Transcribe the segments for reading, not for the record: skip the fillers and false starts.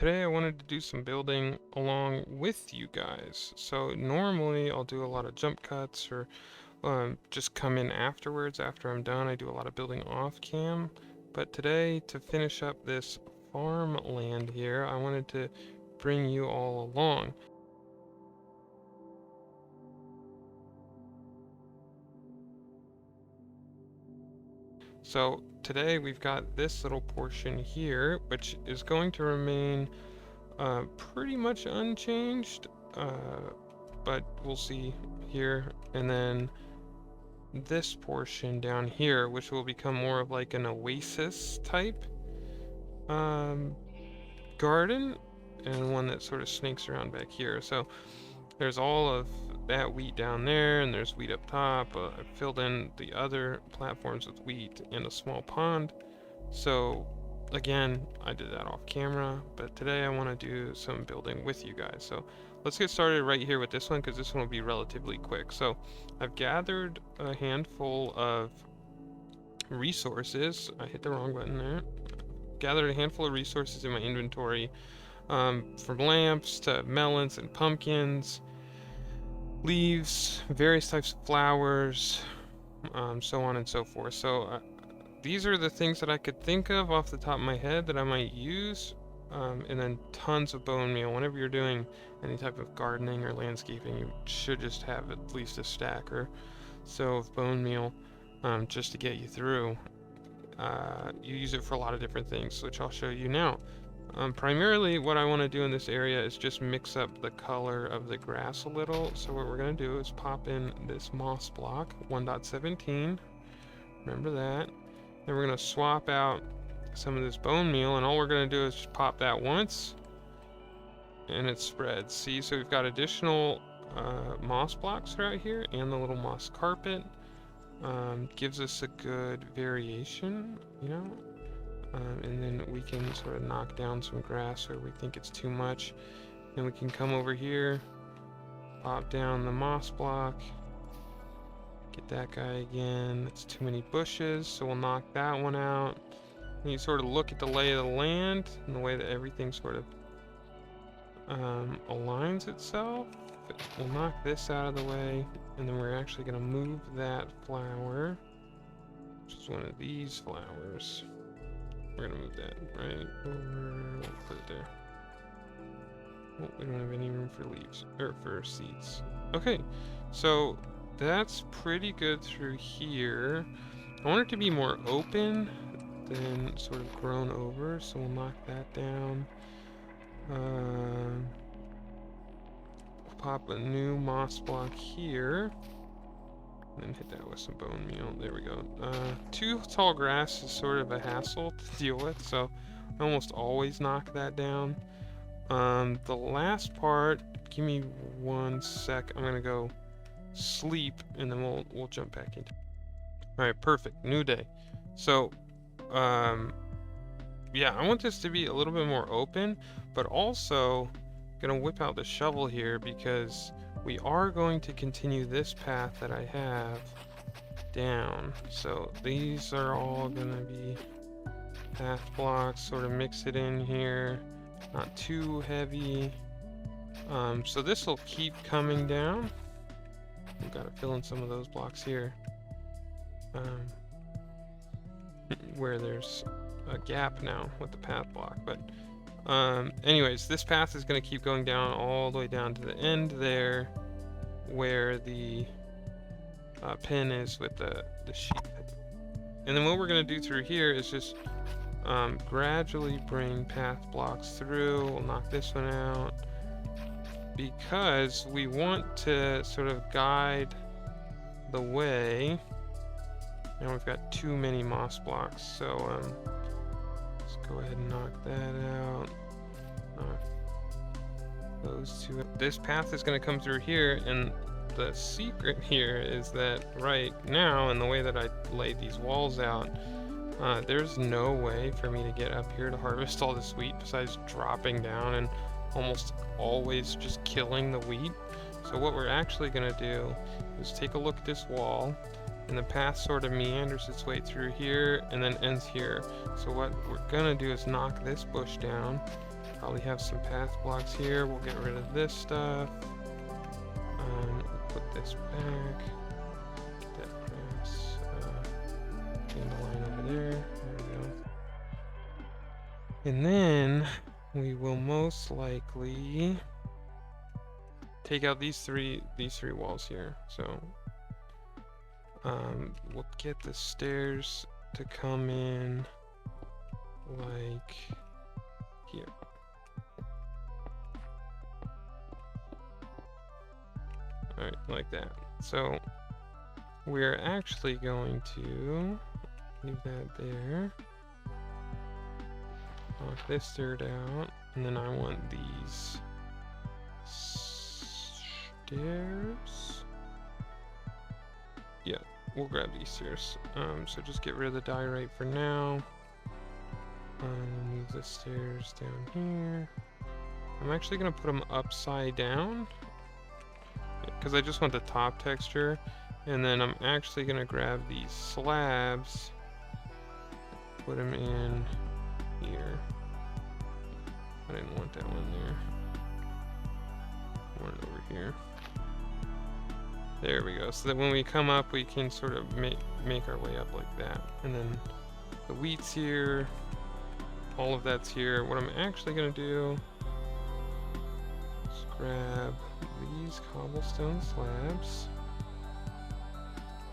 Today I wanted to do some building along with you guys. So normally I'll do a lot of jump cuts or just come in afterwards after I'm done. I do a lot of building off cam. But today, to finish up this farmland here, I wanted to bring you all along. So today we've got this little portion here, which is going to remain pretty much unchanged, but we'll see here. And then this portion down here, which will become more of like an oasis type garden, and one that sort of snakes around back here. So there's all of that wheat down there, and there's wheat up top. I filled in the other platforms with wheat and a small pond. So again, I did that off camera, but today I want to do some building with you guys. So let's get started right here with this one, because this one will be relatively quick. So I've gathered a handful of resources. I hit the wrong button there. Gathered a handful of resources in my inventory, from lamps to melons and pumpkins, leaves, various types of flowers, so on and so forth. So these are the things that I could think of off the top of my head that I might use, and then tons of bone meal. Whenever you're doing any type of gardening or landscaping, you should just have at least a stack or so of bone meal, just to get you through. You use it for a lot of different things, which I'll show you now. Primarily what I want to do in this area is just mix up the color of the grass a little. So what we're going to do is pop in this moss block 1.17, remember that. Then we're going to swap out some of this bone meal, and all we're going to do is just pop that once and it spreads. See, so we've got additional moss blocks right here, and the little moss carpet. Gives us a good variation, you know. And then we can sort of knock down some grass where we think it's too much. Then we can come over here, pop down the moss block, get that guy again. It's too many bushes, so we'll knock that one out. And you sort of look at the lay of the land and the way that everything sort of aligns itself. We'll knock this out of the way, and then we're actually going to move that flower, which is one of these flowers. We're going to move that right over, we'll put it there. Oh, we don't have any room for leaves, or for seeds. Okay, so that's pretty good through here. I want it to be more open than sort of grown over, so we'll knock that down. Pop a new moss block here, and then hit that with some bone meal. There we go. Too tall grass is sort of a hassle to deal with, so I almost always knock that down. The last part, give me 1 sec. I'm gonna go sleep, and then we'll jump back into. All right, perfect. New day. So, yeah, I want this to be a little bit more open, but also gonna whip out the shovel here, because we are going to continue this path that I have down. So these are all gonna be path blocks, sort of mix it in here, not too heavy. So this will keep coming down. We've got to fill in some of those blocks here, where there's a gap now with the path block. But anyways, this path is going to keep going down all the way down to the end there, where the pin is with the sheep. And then what we're going to do through here is just gradually bring path blocks through. We'll knock this one out, because we want to sort of guide the way. Now we've got too many moss blocks, so let's go ahead and knock that out. Knock those two. This path is going to come through here, and the secret here is that right now, in the way that I laid these walls out, there's no way for me to get up here to harvest all this wheat besides dropping down and almost always just killing the wheat. So what we're actually going to do is take a look at this wall, and the path sort of meanders its way through here and then ends here. So what we're going to do is knock this bush down, Probably have some path blocks here. We'll get rid of this stuff. Put this back. Get that grass in the line over there. There we go. And then we will most likely take out these three walls here. So we'll get the stairs to come in like here. Alright, like that. So we're actually going to leave that there. Knock this dirt out, and then I want these stairs. Yeah, we'll grab these stairs. So just get rid of the diorite for now. Move the stairs down here. I'm actually gonna put them upside down because I just want the top texture, and then I'm actually gonna grab these slabs, put them in here. I didn't want that one there. I want it over here. There we go. So that when we come up, we can sort of make our way up like that. And then the wheat's here. All of that's here. What I'm actually gonna do is grab these cobblestone slabs.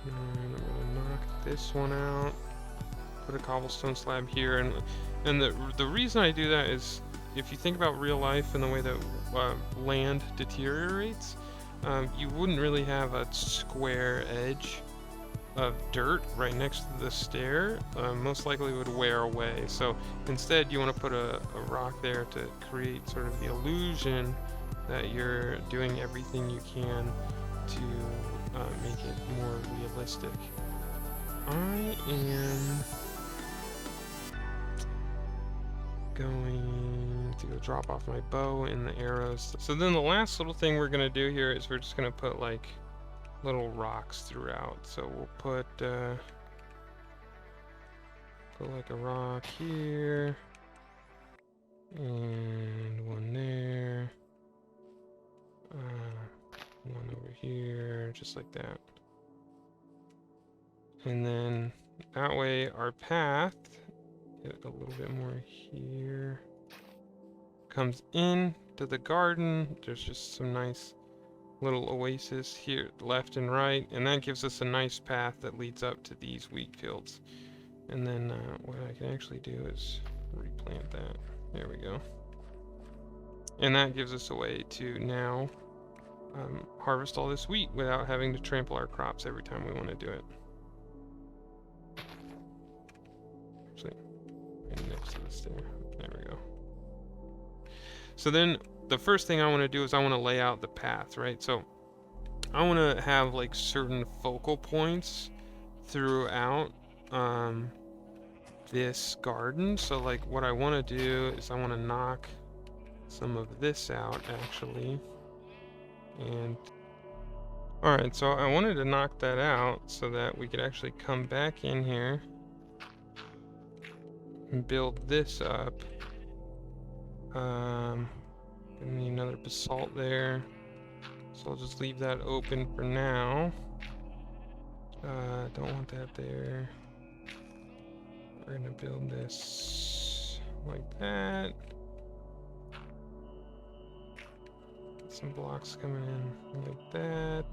And I'm gonna knock this one out. Put a cobblestone slab here, and the reason I do that is, if you think about real life and the way that land deteriorates, you wouldn't really have a square edge of dirt right next to the stair. Most likely would wear away. So instead, you want to put a rock there to create sort of the illusion that you're doing everything you can to make it more realistic. I am going to go drop off my bow and the arrows. So then the last little thing we're gonna do here is we're just gonna put like little rocks throughout. So we'll put like a rock here and one there, one over here, just like that. And then that way our path, get a little bit more here, comes in to the garden. There's just some nice little oasis here left and right, and that gives us a nice path that leads up to these wheat fields. And then what I can actually do is replant that. There we go. And that gives us a way to now harvest all this wheat without having to trample our crops every time we want to do it. Actually, right next to this there. There we go. So then the first thing I want to do is I want to lay out the path, right? So I want to have like certain focal points throughout this garden. So like what I want to do is I want to knock some of this out actually. And all right, so I wanted to knock that out so that we could actually come back in here and build this up. Need another basalt there, so I'll just leave that open for now. Don't want that there. We're gonna build this like that. Get some blocks coming in like that.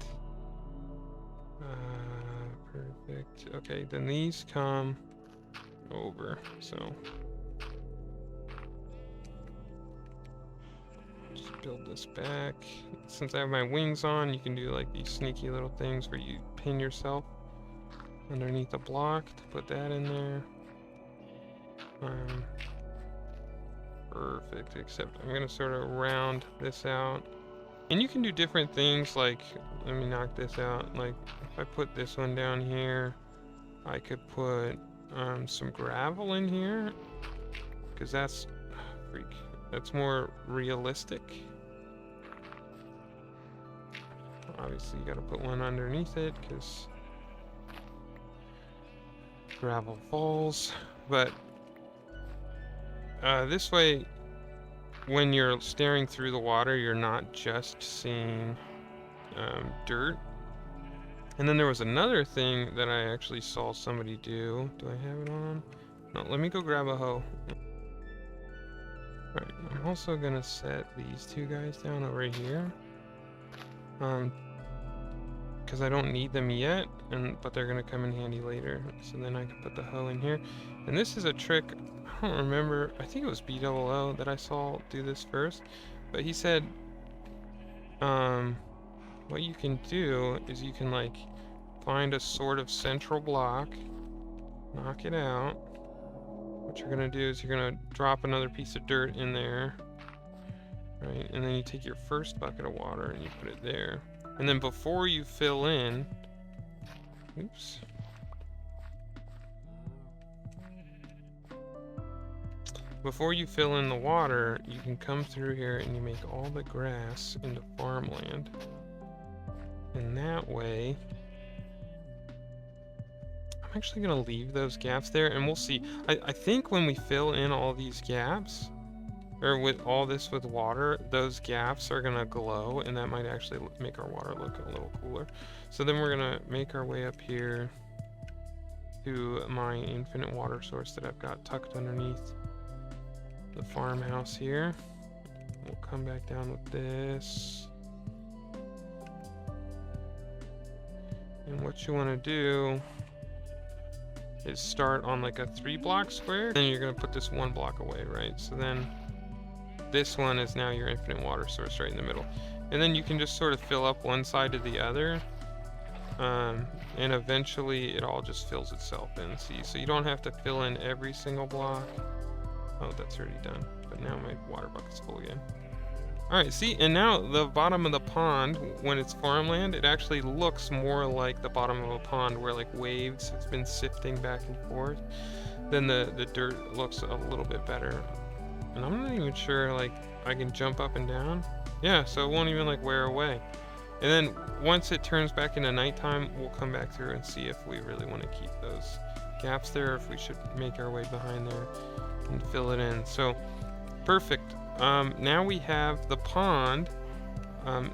Perfect. Okay, then these come over, so just build this back. Since I have my wings on, you can do like these sneaky little things where you pin yourself underneath a block to put that in there. Perfect, except I'm gonna sort of round this out. And you can do different things, like, let me knock this out. Like, if I put this one down here, I could put some gravel in here, because that's more realistic. Obviously, you gotta put one underneath it, because gravel falls. But this way, when you're staring through the water, you're not just seeing dirt. And then there was another thing that I actually saw somebody do. Do I have it on? No, let me go grab a hoe. Alright, I'm also gonna set these two guys down over here. Because I don't need them yet, but they're gonna come in handy later. So then I can put the hoe in here. And this is a trick, I don't remember, I think it was BdoubleO that I saw do this first. But he said, what you can do is you can like find a sort of central block, knock it out. What you're gonna do is you're gonna drop another piece of dirt in there, right? And then you take your first bucket of water and you put it there. And then before you fill in, oops. Before you fill in the water, you can come through here and you make all the grass into farmland. And that way, I'm actually gonna leave those gaps there and we'll see. I think when we fill in all these gaps, or with all this with water, those gaps are gonna glow and that might actually make our water look a little cooler. So then we're gonna make our way up here to my infinite water source that I've got tucked underneath the farmhouse here. We'll come back down with this. And what you want to do is start on like a 3-block square. Then you're going to put this 1 block away, right? So then this one is now your infinite water source right in the middle. And then you can just sort of fill up one side to the other. And eventually it all just fills itself in. See, so you don't have to fill in every single block. Oh, that's already done. But now my water bucket's full again. Alright, see, and now the bottom of the pond, when it's farmland, it actually looks more like the bottom of a pond where like waves have been sifting back and forth. Then the dirt looks a little bit better. And I'm not even sure like I can jump up and down. Yeah, so it won't even like wear away. And then once it turns back into nighttime, we'll come back through and see if we really want to keep those gaps there, or if we should make our way behind there and fill it in. So perfect. Now we have the pond,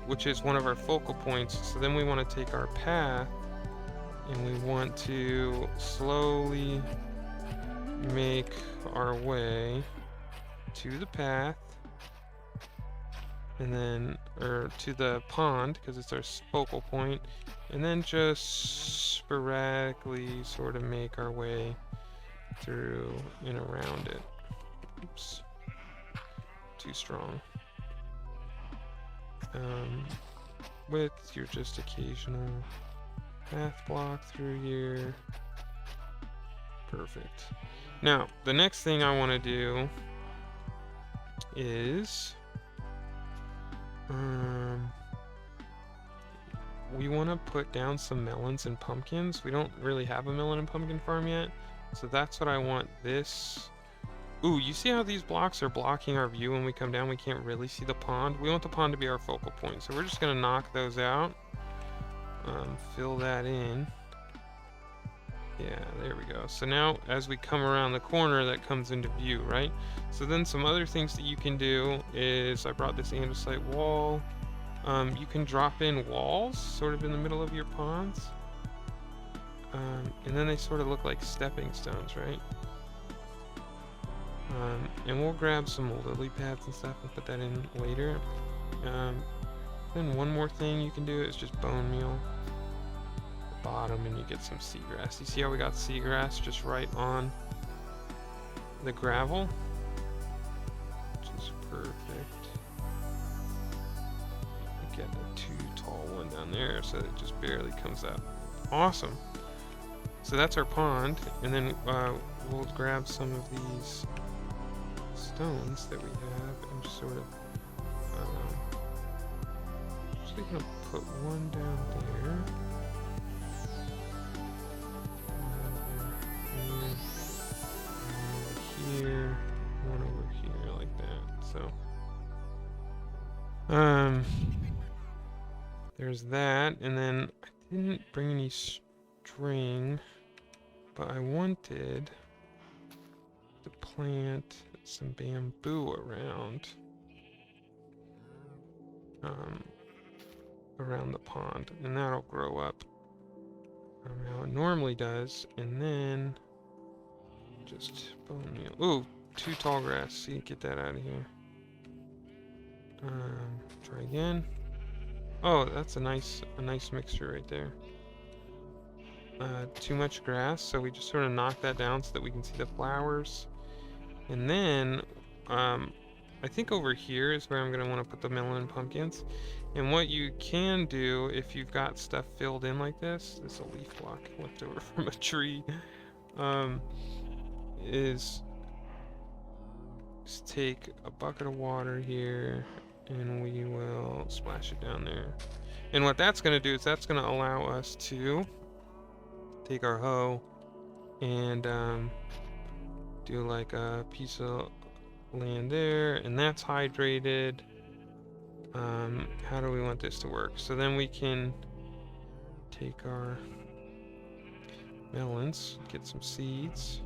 which is one of our focal points. So then we want to take our path and we want to slowly make our way to the path, and then, or to the pond, because it's our focal point, and then just sporadically sort of make our way through and around it. Oops, too strong. With your just occasional path block through here. Perfect. Now, the next thing I want to do is we want to put down some melons and pumpkins. We don't really have a melon and pumpkin farm yet, so that's what I want this. Ooh, you see how these blocks are blocking our view when we come down? We can't really see the pond. We want the pond to be our focal point, so we're just gonna knock those out. Fill that in. Yeah, there we go. So now as we come around the corner, that comes into view, right? So then some other things that you can do is, I brought this andesite wall. You can drop in walls sort of in the middle of your ponds. And then they sort of look like stepping stones, right? And we'll grab some lily pads and stuff and put that in later. Then one more thing you can do is just bone meal the bottom, and you get some seagrass. You see how we got seagrass just right on the gravel, which is perfect. Get a too tall one down there so that it just barely comes up. Awesome. So that's our pond, and then we'll grab some of these stones that we have and just sort of actually gonna put one down there, one over here, one over here, like that. So there's that, and then I didn't bring any string, but I wanted to plant some bamboo around. around the pond, and that'll grow up how it normally does, and then just bone meal. Ooh, 2 tall grass. See, get that out of here. Try again. Oh, that's a nice mixture right there. Too much grass, so we just sort of knock that down so that we can see the flowers. And then, I think over here is where I'm going to want to put the melon and pumpkins. And what you can do if you've got stuff filled in like this is a leaf block left over from a tree, is just take a bucket of water here and we will splash it down there. And what that's going to do is that's going to allow us to take our hoe and do like a piece of land there, and that's hydrated. How do we want this to work? So then we can take our melons, get some seeds,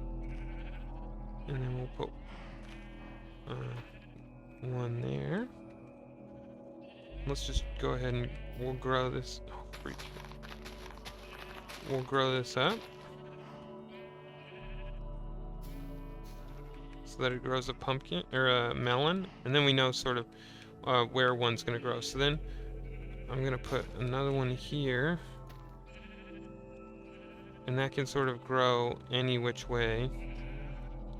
and then we'll put one there. Let's just go ahead and we'll grow this. Oh, freak. We'll grow this up so that it grows a pumpkin or a melon, and then we know sort of where one's going to grow. So then I'm going to put another one here, and that can sort of grow any which way.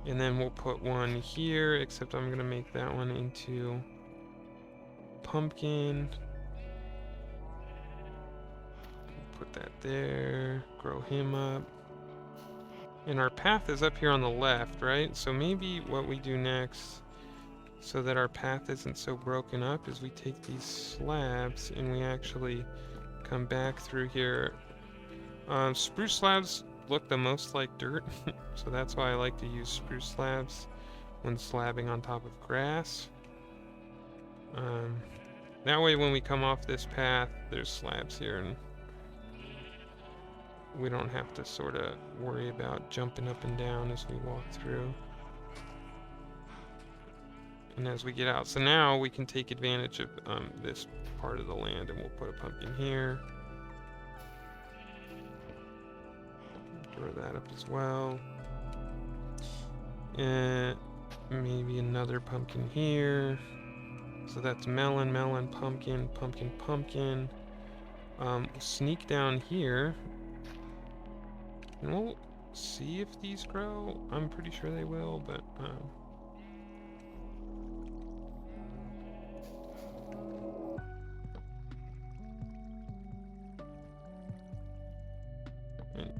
And then we'll put one here, except I'm going to make that one into pumpkin. Put that there, grow him up. And our path is up here on the left, right? So maybe what we do next, so that our path isn't so broken up, is we take these slabs and we actually come back through here. Spruce slabs look the most like dirt, so that's why I like to use spruce slabs when slabbing on top of grass. That way when we come off this path, there's slabs here, and we don't have to sort of worry about jumping up and down as we walk through. And as we get out, so now we can take advantage of this part of the land, and we'll put a pumpkin here. Throw that up as well. And maybe another pumpkin here. So that's melon, melon, pumpkin, pumpkin, pumpkin. We'll sneak down here. And we'll see if these grow. I'm pretty sure they will, but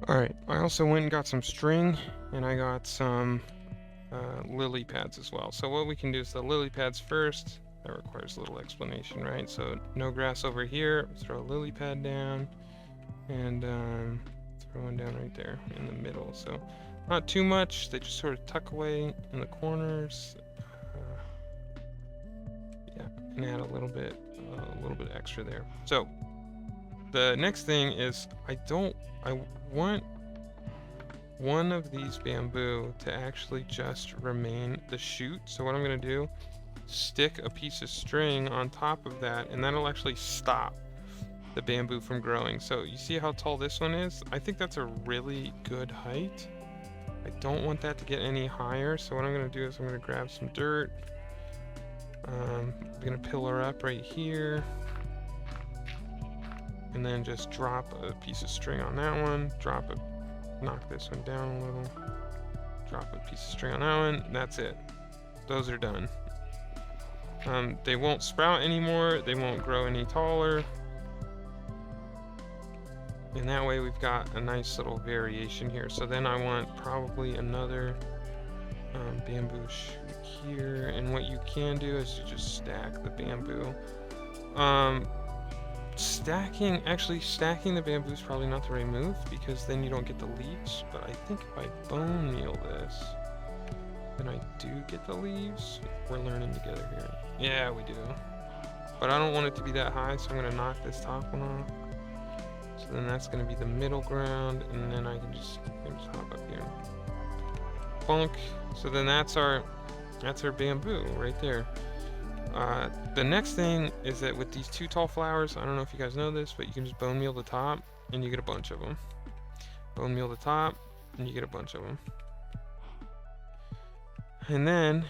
alright, I also went and got some string, and I got some lily pads as well. So what we can do is the lily pads first. That requires a little explanation, right? So no grass over here, throw a lily pad down, and throw one down right there in the middle. So not too much, they just sort of tuck away in the corners. Yeah, and add a little bit extra there. So the next thing is I want one of these bamboo to actually just remain the shoot. So what I'm going to do, stick a piece of string on top of that, and that'll actually stop the bamboo from growing. So you see how tall this one is? I think that's a really good height. I don't want that to get any higher, so what I'm going to do is I'm going to grab some dirt. I'm going to pillar up right here, and then just drop a piece of string on that one, knock this one down a little, drop a piece of string on that one. That's it. Those are done. They won't sprout anymore, they won't grow any taller, and that way we've got a nice little variation here. So then I want probably another bamboo shoot here, and what you can do is you just stack the bamboo. Stacking the bamboo is probably not the right move, because then you don't get the leaves, but I think if I bone meal this, then I do get the leaves. We're learning together here. Yeah, we do. But I don't want it to be that high, so I'm going to knock this top one off. So then that's going to be the middle ground, and then I can just hop up here. Bonk. So then that's our bamboo right there. The next thing is that with these 2 tall flowers, I don't know if you guys know this, but you can just bone meal the top and you get a bunch of them. Bone meal the top and you get a bunch of them. And then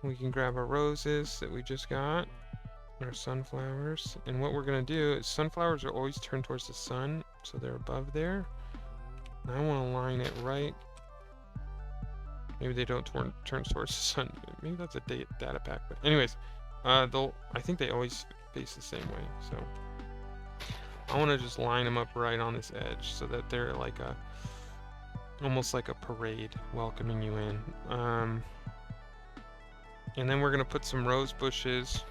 we can grab our roses that we just got, our sunflowers, and what we're gonna do is sunflowers are always turned towards the sun, so they're above there. And I want to line it right. Maybe they don't turn towards the sun. Maybe that's a data pack. But anyways, I think they always face the same way. So I want to just line them up right on this edge so that they're like almost like a parade welcoming you in. And then we're gonna put some rose bushes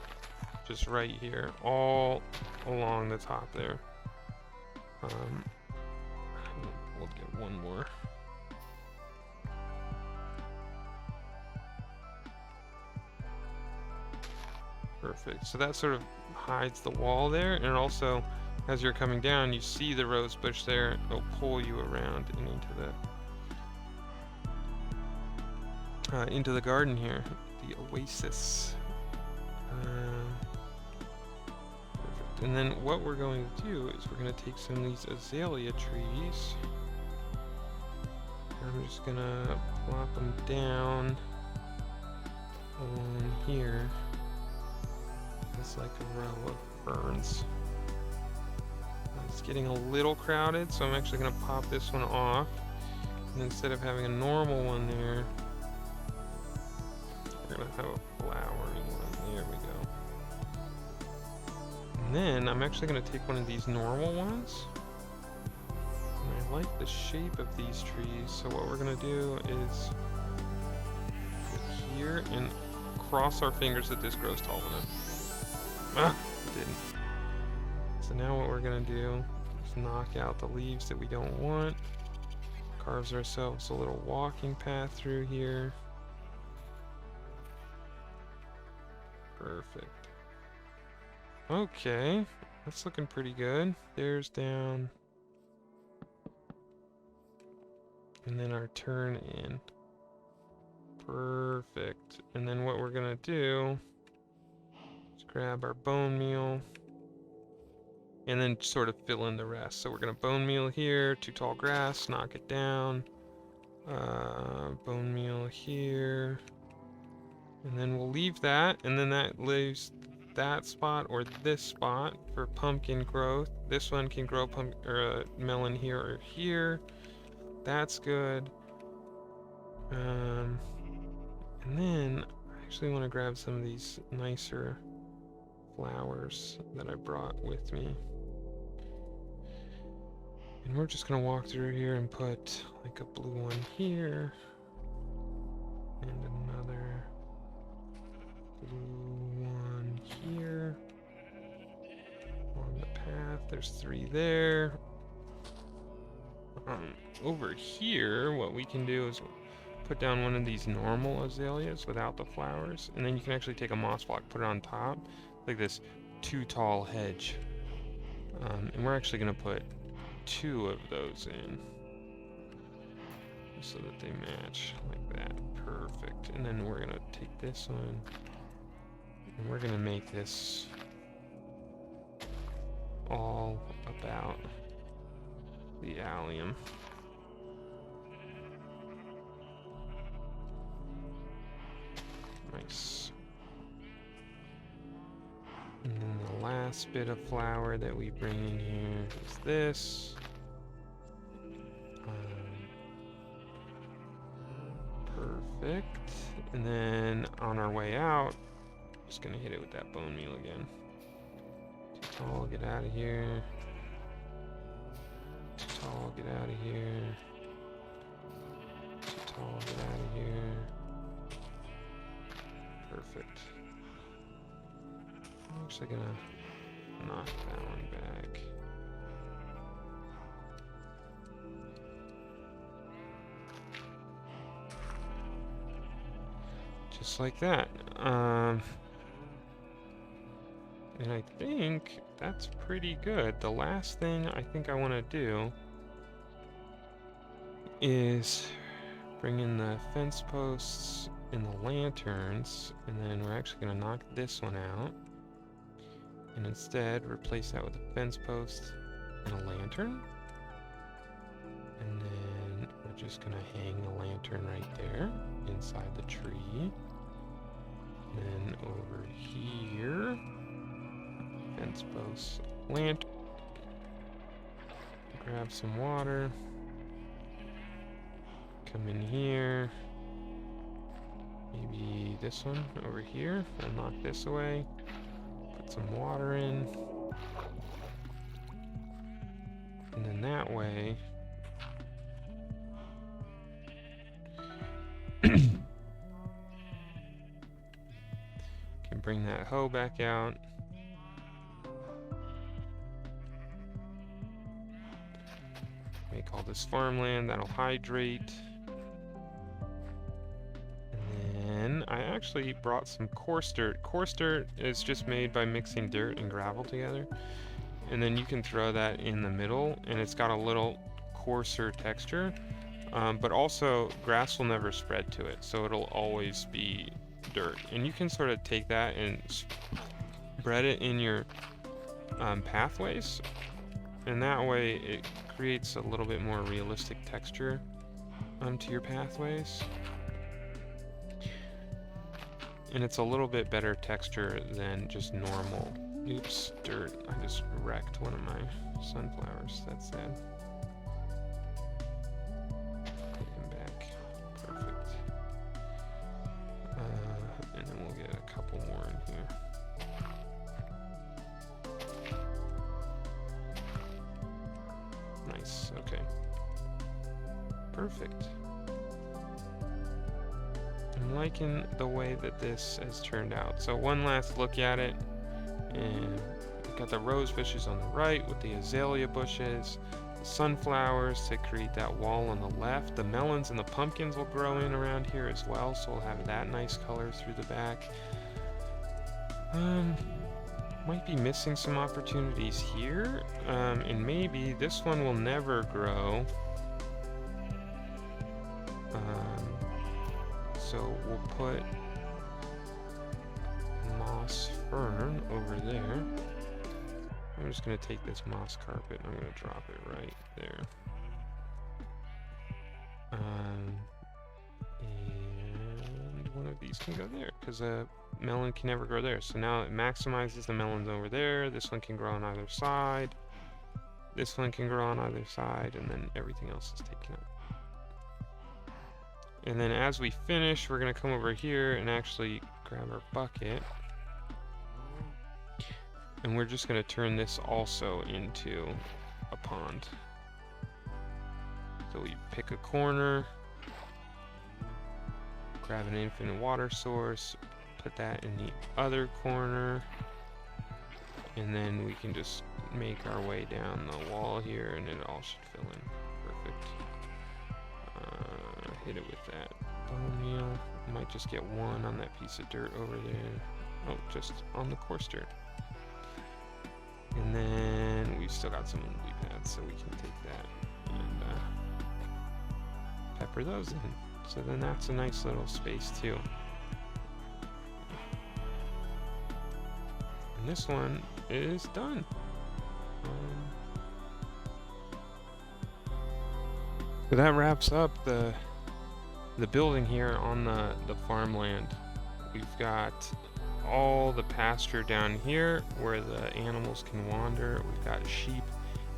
just right here, all along the top there. We'll get one more. Perfect. So that sort of hides the wall there, and also, as you're coming down, you see the rose bush there. It'll pull you around and into the garden here, the Oasis. Perfect. And then what we're going to do is we're going to take some of these azalea trees. I'm just going to plop them down along here. It's like a row of ferns. It's getting a little crowded, so I'm actually going to pop this one off. And instead of having a normal one there, we're going to have a flowering one. There we go. And then I'm actually going to take one of these normal ones. And I like the shape of these trees, so what we're going to do is put here and cross our fingers that this grows tall enough. Ah, it didn't. So now what we're going to do is knock out the leaves that we don't want. Carves ourselves a little walking path through here. Perfect. Okay, that's looking pretty good. There's down. And then our turn in. Perfect. And then what we're going to do is grab our bone meal and then sort of fill in the rest. So we're going to bone meal here, too tall grass, knock it down. Bone meal here. And then we'll leave that, and then that leaves that spot or this spot for pumpkin growth. This one can grow melon here or here. That's good. And then I actually want to grab some of these nicer flowers that I brought with me. And we're just going to walk through here and put like a blue one here. And another blue one here. On the path, there's 3 there. Over here, what we can do is put down one of these normal azaleas without the flowers. And then you can actually take a moss block, put it on top, like this too tall hedge. And we're actually going to put 2 of those in so that they match like that. Perfect. And then we're going to take this one and we're going to make this all about the allium. Nice. And then the last bit of flower that we bring in here is this. Perfect. And then on our way out, just gonna hit it with that bone meal again. Too tall, get out of here. Too tall, get out of here. Too tall, get out of here. Perfect. I'm actually gonna knock that one back. Just like that. And I think that's pretty good. The last thing I think I want to do is bring in the fence posts in the lanterns, and then we're actually going to knock this one out, and instead replace that with a fence post and a lantern. And then we're just going to hang the lantern right there inside the tree. And then over here, fence post, lantern. Grab some water. Come in here. Maybe this one over here. I'll knock this away. Put some water in. And then that way, can bring that hoe back out. Make all this farmland, that'll hydrate. And then I actually brought some coarse dirt. Coarse dirt is just made by mixing dirt and gravel together. And then you can throw that in the middle, and it's got a little coarser texture. But also, grass will never spread to it, so it'll always be dirt. And you can sort of take that and spread it in your pathways, and that way it creates a little bit more realistic texture to your pathways. And it's a little bit better texture than just normal. Oops, dirt. I just wrecked one of my sunflowers. That's sad. Put him back. Perfect. And then we'll get a couple more in here. Nice. Okay. Perfect. I'm liking the way that this has turned out. So one last look at it. And we've got the rose bushes on the right with the azalea bushes, the sunflowers to create that wall on the left. The melons and the pumpkins will grow in around here as well, so we'll have that nice color through the back. Might be missing some opportunities here, and maybe this one will never grow. So we'll put moss fern over there. I'm just going to take this moss carpet and I'm going to drop it right there. And one of these can go there because a melon can never grow there. So now it maximizes the melons over there. This one can grow on either side. This one can grow on either side, and then everything else is taken up. And then as we finish, we're going to come over here and actually grab our bucket. And we're just going to turn this also into a pond. So we pick a corner, grab an infinite water source, put that in the other corner, and then we can just make our way down the wall here and it all should fill in. Perfect. Hit it with that bone meal. Might just get one on that piece of dirt over there. Oh, just on the coarse dirt. And then we've still got some lily pads, so we can take that and pepper those in. So then that's a nice little space too. And this one is done. So that wraps up the building here on the farmland. We've got all the pasture down here where the animals can wander. We've got sheep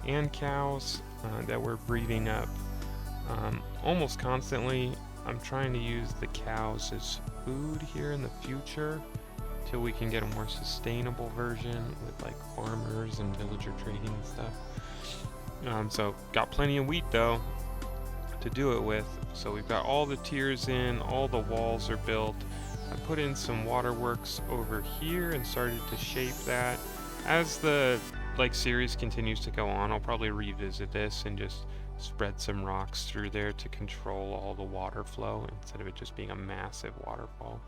and cows that we're breeding up almost constantly. I'm trying to use the cows as food here in the future till we can get a more sustainable version with like farmers and villager trading and stuff. So got plenty of wheat though to do it with. So we've got all the tiers in, all the walls are built. I put in some waterworks over here and started to shape that. As the series continues to go on, I'll probably revisit this and just spread some rocks through there to control all the water flow instead of it just being a massive waterfall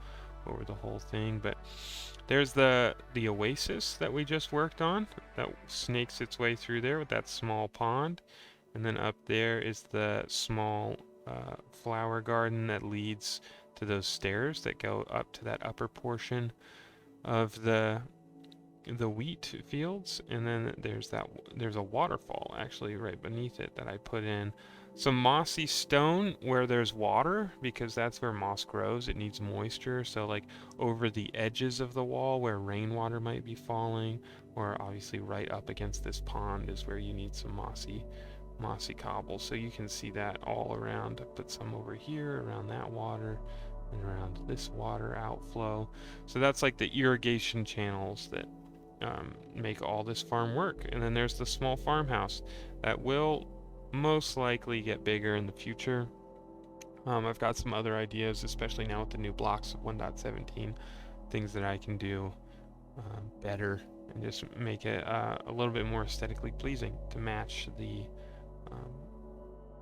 over the whole thing. But there's the oasis that we just worked on that snakes its way through there with that small pond. And then up there is the small flower garden that leads to those stairs that go up to that upper portion of the wheat fields. And then there's a waterfall actually right beneath it that I put in some mossy stone where there's water, because that's where moss grows. It needs moisture. So like over the edges of the wall where rainwater might be falling, or obviously right up against this pond is where you need some mossy cobble. So you can see that all around. I put some over here around that water and around this water outflow. So that's like the irrigation channels that make all this farm work. And then there's the small farmhouse that will most likely get bigger in the future. I've got some other ideas, especially now with the new blocks of 1.17, things that I can do better and just make it a little bit more aesthetically pleasing to match the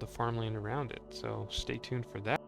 farmland around it. So stay tuned for that.